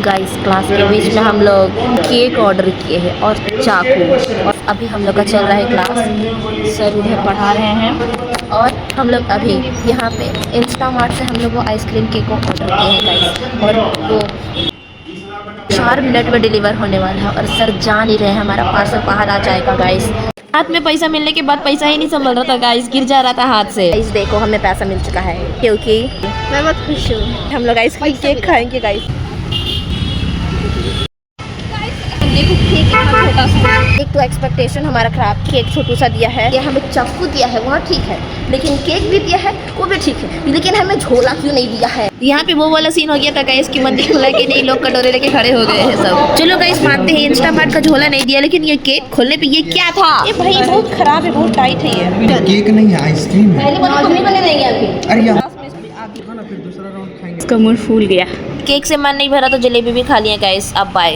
Guys class के बीच में हम लोग केक ऑर्डर किए हैं और चाकू, और अभी हम लोग का चल रहा है क्लास। सर उधर पढ़ा रहे हैं और हम लोग अभी यहाँ पे इंस्टामार्ट से हम लोग वो आइसक्रीम केक को ऑर्डर किए हैं गाइस, और वो 4 मिनट में डिलीवर होने वाला है। और सर जान ही रहे हैं हमारा पार्सल बाहर आ जाएगा गाइस। हाथ में पैसा मिलने के बाद पैसा ही नहीं संभल रहा था गाइस, गिर जा रहा था हाथ से। गाइस देखो हमें पैसा मिल चुका है क्योंकि मैं बहुत खुश हूँ। हम लोग आइसक्रीम केक खाएंगे गाइस। देखो केक कितना छोटा सा। एक तो एक्सपेक्टेशन हमारा खराब, केक छोटू सा दिया है। ये हमें चाकू दिया है वहाँ ठीक है, लेकिन केक भी दिया है वो भी ठीक है, लेकिन हमें झोला क्यों नहीं दिया है। यहाँ पे वो वाला सीन हो गया था गाइस कि मंदिर खुला के नहीं, लोग कटोरे लेके खड़े हो गए हैं सब। चलो गाइस मानते हैं इंस्टामार्ट का झोला नहीं दिया, लेकिन ये केक खोलने पे ये क्या था। ये भाई बहुत खराब है, बहुत टाइट है ये। केक नहीं है, आइसक्रीम है। पहले बात मम्मी बने देंगे अभी। अरे यार इसका मुंह फूल गया। केक से मन नहीं भरा तो जलेबी भी खा लिया गाइस। अब बाय।